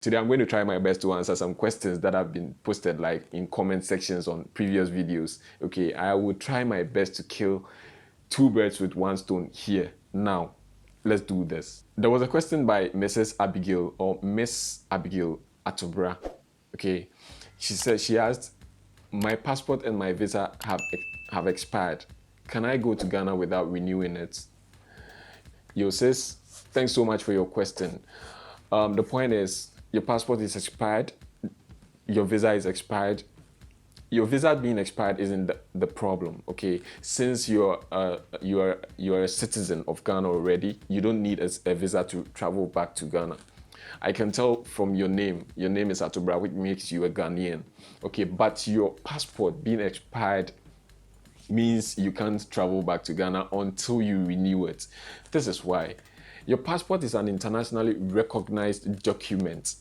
Today, I'm going to try my best to answer some questions that have been posted like in comment sections on previous videos. Okay, I will try my best to kill two birds with one stone here. Now, let's do this. There was a question by Mrs. Abigail or Miss Abigail Atubra. Okay, she asked, my passport and my visa have expired. Can I go to Ghana without renewing it? Yo, sis, thanks so much for your question. The point is, your passport is expired, your visa is expired. Your visa being expired isn't the problem, okay? Since you're a citizen of Ghana already, you don't need a visa to travel back to Ghana. I can tell from your name is Atubra, which makes you a Ghanaian, okay? But your passport being expired means you can't travel back to Ghana until you renew it. This is why. Your passport is an internationally recognized document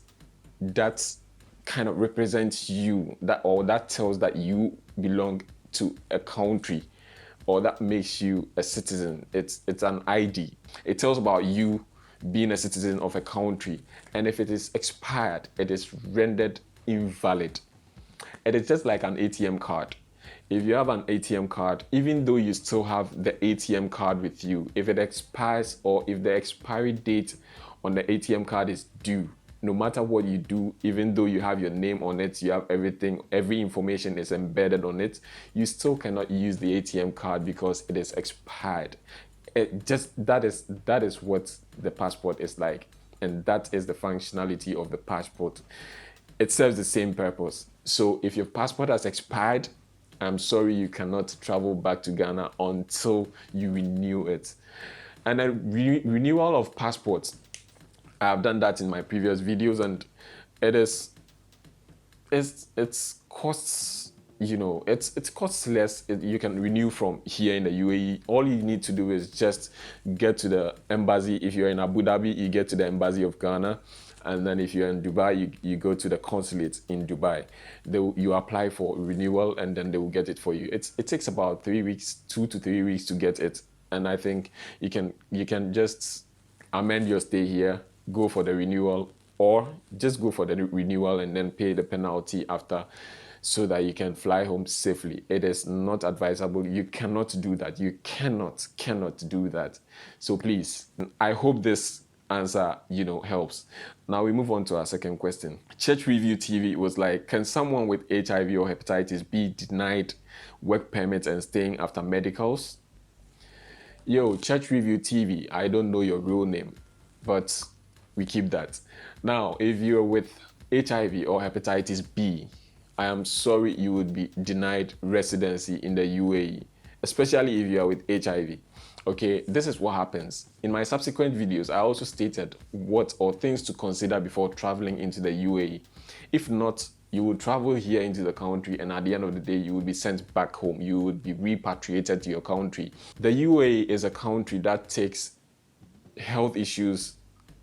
that kind of represents you, that tells that you belong to a country, or that makes you a citizen. It's an ID. It tells about you being a citizen of a country. And if it is expired, it is rendered invalid. It is just like an ATM card. If you have an ATM card, even though you still have the ATM card with you, if it expires or if the expiry date on the ATM card is due, no matter what you do, even though you have your name on it, you have everything, every information is embedded on it, you still cannot use the ATM card because it is expired. That is what the passport is like, and that is the functionality of the passport. It serves the same purpose. So if your passport has expired, I'm sorry, you cannot travel back to Ghana until you renew it. And then renewal of passports, I have done that in my previous videos, and it's costs, it costs less. You can renew from here in the UAE. All you need to do is just get to the embassy. If you're in Abu Dhabi, you get to the embassy of Ghana. And then if you're in Dubai, you go to the consulate in Dubai. You apply for renewal, and then they will get it for you. It takes about 3 weeks, 2 to 3 weeks to get it. And I think you can just amend your stay here, go for the renewal, or just go for the renewal and then pay the penalty after, so that you can fly home safely. It is not advisable. You cannot do that. You cannot do that. So please, I hope this answer helps. Now we move on to our second question. Church Review TV was like, can someone with HIV or hepatitis be denied work permits and staying after medicals? Yo, Church Review TV, I don't know your real name, but we keep that. Now, if you're with HIV or hepatitis B, I am sorry, you would be denied residency in the UAE, especially if you are with HIV. Okay, this is what happens. In my subsequent videos, I also stated what or things to consider before traveling into the UAE. If not, you would travel here into the country, and at the end of the day, you would be sent back home. You would be repatriated to your country. The UAE is a country that takes health issues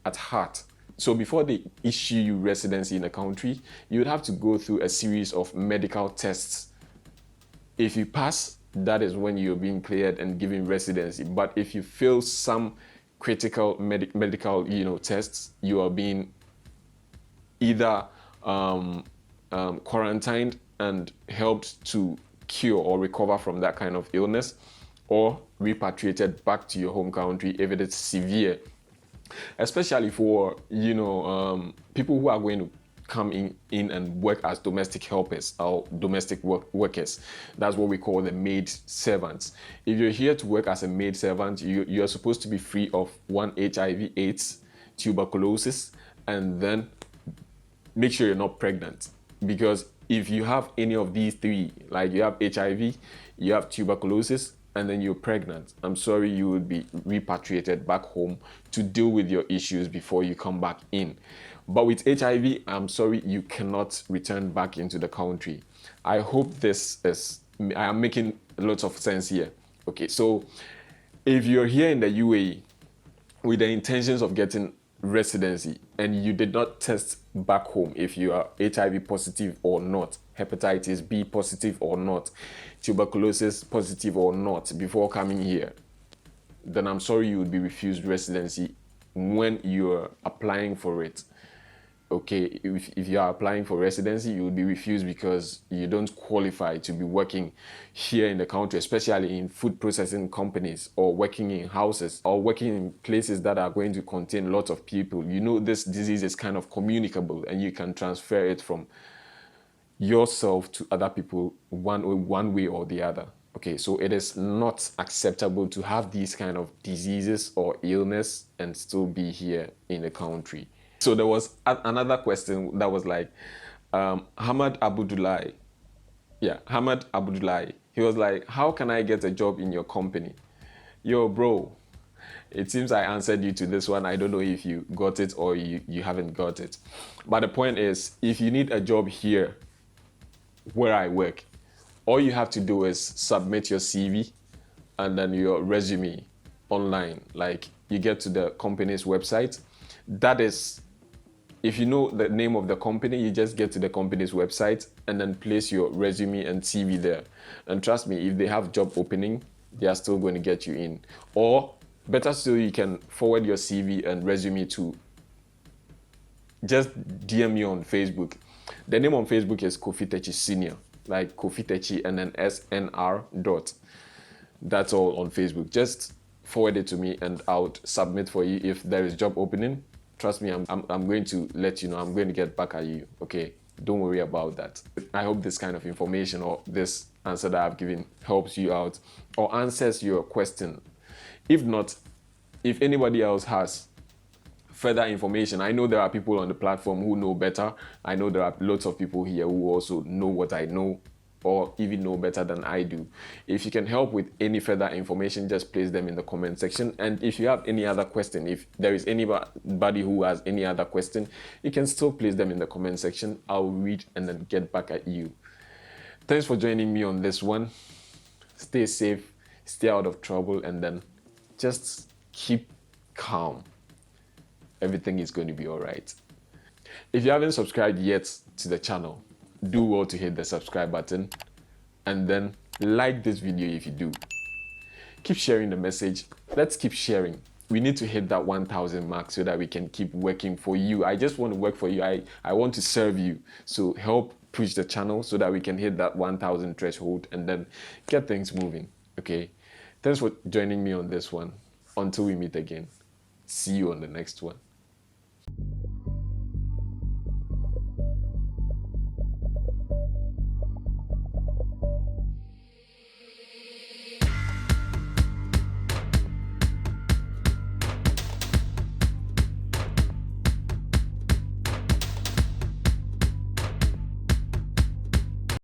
at heart. So before they issue you residency in a country, you would have to go through a series of medical tests. If you pass, that is when you're being cleared and given residency. But if you fail some critical medical tests, you are being either quarantined and helped to cure or recover from that kind of illness, or repatriated back to your home country if it is severe. Especially for people who are going to come in and work as domestic helpers or domestic workers. That's what we call the maid servants. If you're here to work as a maid servant, you're supposed to be free of one, HIV/AIDS, tuberculosis, and then make sure you're not pregnant. Because if you have any of these three, like you have HIV, you have tuberculosis, and then you're pregnant, I'm sorry, you would be repatriated back home to deal with your issues before you come back in. But with HIV, I'm sorry, you cannot return back into the country. I hope I am making lots of sense here. Okay, so if you're here in the UAE with the intentions of getting residency and you did not test back home if you are HIV positive or not, hepatitis B positive or not, tuberculosis positive or not before coming here, then I'm sorry, you would be refused residency when you're applying for it. Okay, if you are applying for residency, you will be refused because you don't qualify to be working here in the country, especially in food processing companies, or working in houses, or working in places that are going to contain lots of people. You know, this disease is kind of communicable, and you can transfer it from yourself to other people one way or the other. Okay, so it is not acceptable to have these kind of diseases or illness and still be here in the country. So there was another question that was like, Hamad Abudulai. Yeah, Hamad Abudulai. He was like, how can I get a job in your company? Yo, bro, it seems I answered you to this one. I don't know if you got it or you haven't got it. But the point is, if you need a job here where I work, all you have to do is submit your CV and then your resume online. Like, you get to the company's website. That is, if you know the name of the company, you just get to the company's website and then place your resume and CV there. And trust me, if they have job opening, they are still going to get you in. Or better still, you can forward your CV and resume to, just DM me on Facebook. The name on Facebook is Kofi Techi Senior, like Kofi Techi and then SNR dot. That's all on Facebook. Just forward it to me and I'll submit for you. If there is job opening, trust me, I'm going to let you know. I'm going to get back at you. Okay, don't worry about that. I hope this kind of information or this answer that I've given helps you out or answers your question. If not, if anybody else has further information, I know there are people on the platform who know better. I know there are lots of people here who also know what I know or even know better than I do. If you can help with any further information, just place them in the comment section. And if you have any other question, if there is anybody who has any other question, you can still place them in the comment section. I'll read and then get back at you. Thanks for joining me on this one. Stay safe, stay out of trouble, and then just keep calm. Everything is going to be all right. If you haven't subscribed yet to the channel, do well to hit the subscribe button and then like this video if you do. Keep sharing the message. Let's keep sharing. We need to hit that 1,000 mark so that we can keep working for you. I just want to work for you. I want to serve you. So help push the channel so that we can hit that 1,000 threshold and then get things moving. Okay. Thanks for joining me on this one. Until we meet again. See you on the next one.